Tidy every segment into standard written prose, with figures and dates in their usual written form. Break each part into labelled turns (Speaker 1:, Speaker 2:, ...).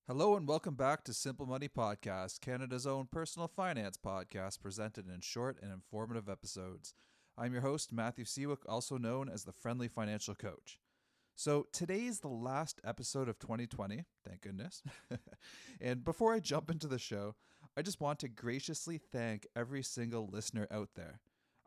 Speaker 1: Hello and welcome back to Simple Money Podcast, Canada's own personal finance podcast presented in short and informative episodes. I'm your host, Matthew Seawick, also known as the Friendly Financial Coach. So today is the last episode of 2020, thank goodness. And before I jump into the show, I just want to graciously thank every single listener out there.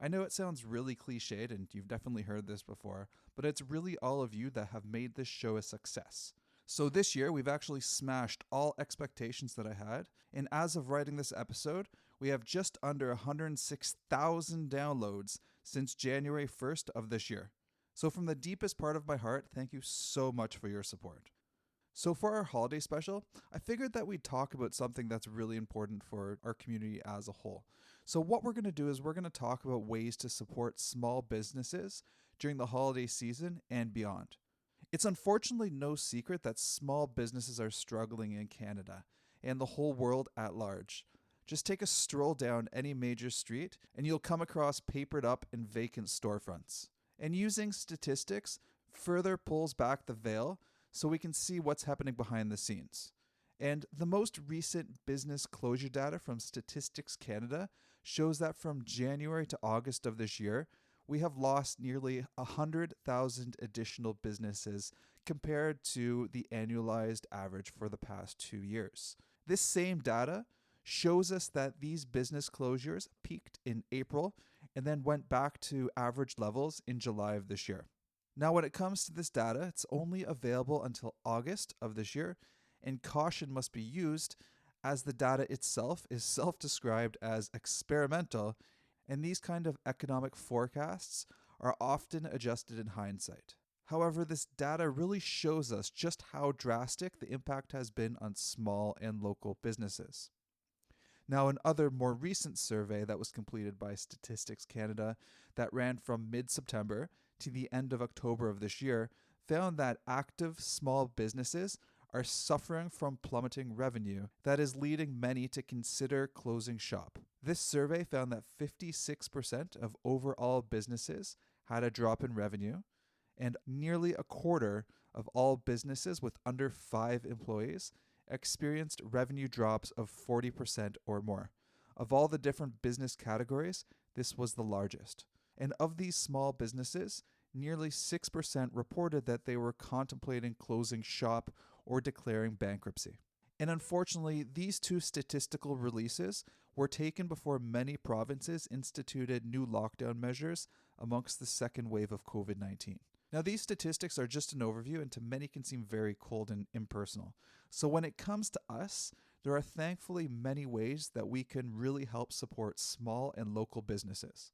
Speaker 1: I know it sounds really cliched and you've definitely heard this before, but it's really all of you that have made this show a success. So this year, we've actually smashed all expectations that I had. And as of writing this episode, we have just under 106,000 downloads since January 1st of this year. So from the deepest part of my heart, thank you so much for your support. So for our holiday special, I figured that we'd talk about something that's really important for our community as a whole. So what we're going to do is we're going to talk about ways to support small businesses during the holiday season and beyond. It's unfortunately no secret that small businesses are struggling in Canada and the whole world at large. Just take a stroll down any major street and you'll come across papered up and vacant storefronts. And using statistics further pulls back the veil so we can see what's happening behind the scenes. And the most recent business closure data from Statistics Canada shows that from January to August of this year, we have lost nearly 100,000 additional businesses compared to the annualized average for the past 2 years. This same data shows us that these business closures peaked in April and then went back to average levels in July of this year. Now, when it comes to this data, it's only available until August of this year, and caution must be used as the data itself is self-described as experimental, and these kind of economic forecasts are often adjusted in hindsight. However, this data really shows us just how drastic the impact has been on small and local businesses. Now, another more recent survey that was completed by Statistics Canada that ran from mid-September to the end of October of this year found that active small businesses are suffering from plummeting revenue that is leading many to consider closing shop. This survey found that 56% of overall businesses had a drop in revenue, and nearly a quarter of all businesses with under 5 employees experienced revenue drops of 40% or more. Of all the different business categories, this was the largest. And of these small businesses, nearly 6% reported that they were contemplating closing shop or declaring bankruptcy. And unfortunately, these two statistical releases were taken before many provinces instituted new lockdown measures amongst the second wave of COVID-19. Now, these statistics are just an overview and to many can seem very cold and impersonal. So when it comes to us, there are thankfully many ways that we can really help support small and local businesses.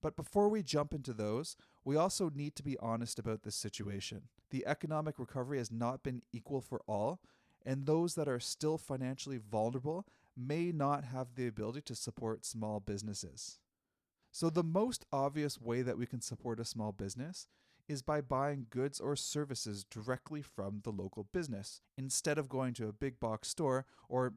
Speaker 1: But before we jump into those, we also need to be honest about this situation. The economic recovery has not been equal for all, and those that are still financially vulnerable may not have the ability to support small businesses. So the most obvious way that we can support a small business is by buying goods or services directly from the local business instead of going to a big box store or,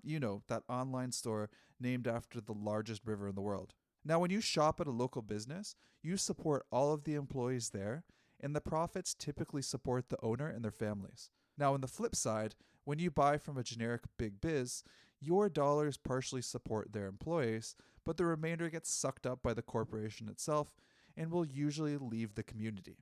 Speaker 1: that online store named after the largest river in the world. Now, when you shop at a local business, you support all of the employees there, and the profits typically support the owner and their families. Now, on the flip side, when you buy from a generic big biz, your dollars partially support their employees, but the remainder gets sucked up by the corporation itself and will usually leave the community.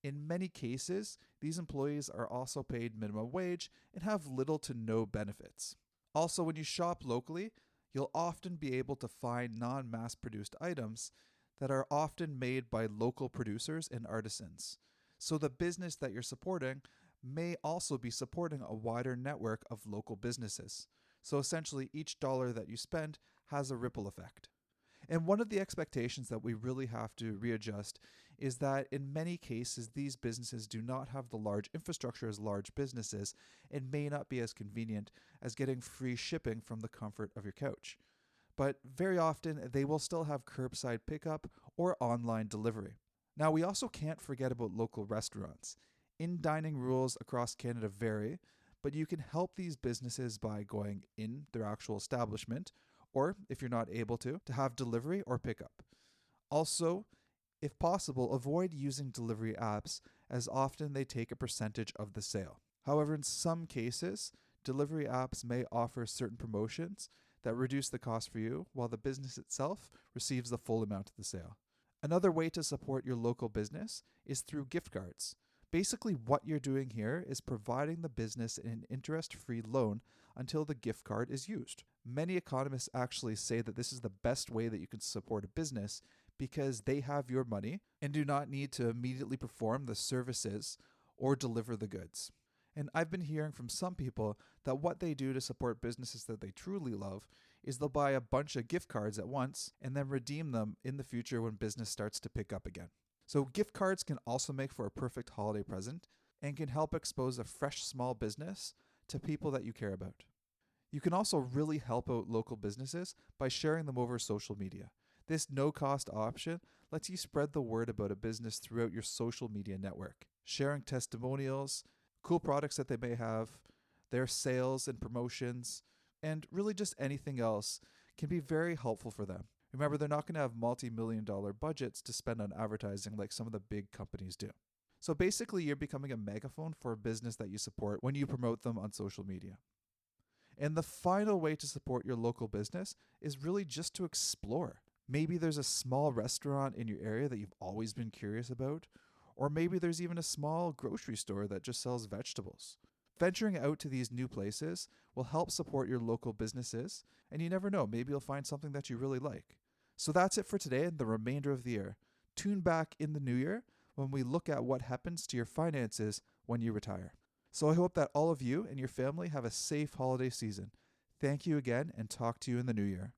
Speaker 1: In many cases, these employees are also paid minimum wage and have little to no benefits. Also, when you shop locally, you'll often be able to find non-mass produced items that are often made by local producers and artisans. So the business that you're supporting may also be supporting a wider network of local businesses. So essentially, each dollar that you spend has a ripple effect. And one of the expectations that we really have to readjust is that in many cases, these businesses do not have the large infrastructure as large businesses and may not be as convenient as getting free shipping from the comfort of your couch. But very often, they will still have curbside pickup or online delivery. Now, we also can't forget about local restaurants. In-dining rules across Canada vary, but you can help these businesses by going in their actual establishment, or if you're not able to have delivery or pickup. Also, if possible, avoid using delivery apps as often they take a percentage of the sale. However, in some cases, Delivery apps may offer certain promotions that reduce the cost for you, while the business itself receives the full amount of the sale. Another way to support your local business is through gift cards. Basically, what you're doing here is providing the business an interest-free loan until the gift card is used. Many economists actually say that this is the best way that you can support a business because they have your money and do not need to immediately perform the services or deliver the goods. And I've been hearing from some people that what they do to support businesses that they truly love is they'll buy a bunch of gift cards at once and then redeem them in the future when business starts to pick up again. So gift cards can also make for a perfect holiday present and can help expose a fresh small business to people that you care about. You can also really help out local businesses by sharing them over social media. This no-cost option lets you spread the word about a business throughout your social media network, sharing testimonials, cool products that they may have, their sales and promotions, and really just anything else can be very helpful for them. Remember, they're not going to have multi-million-dollar budgets to spend on advertising like some of the big companies do. So basically, you're becoming a megaphone for a business that you support when you promote them on social media. And the final way to support your local business is really just to explore. Maybe there's a small restaurant in your area that you've always been curious about, or maybe there's even a small grocery store that just sells vegetables. Venturing out to these new places will help support your local businesses, and you never know, maybe you'll find something that you really like. So that's it for today and the remainder of the year. Tune back in the new year when we look at what happens to your finances when you retire. So I hope that all of you and your family have a safe holiday season. Thank you again, and talk to you in the new year.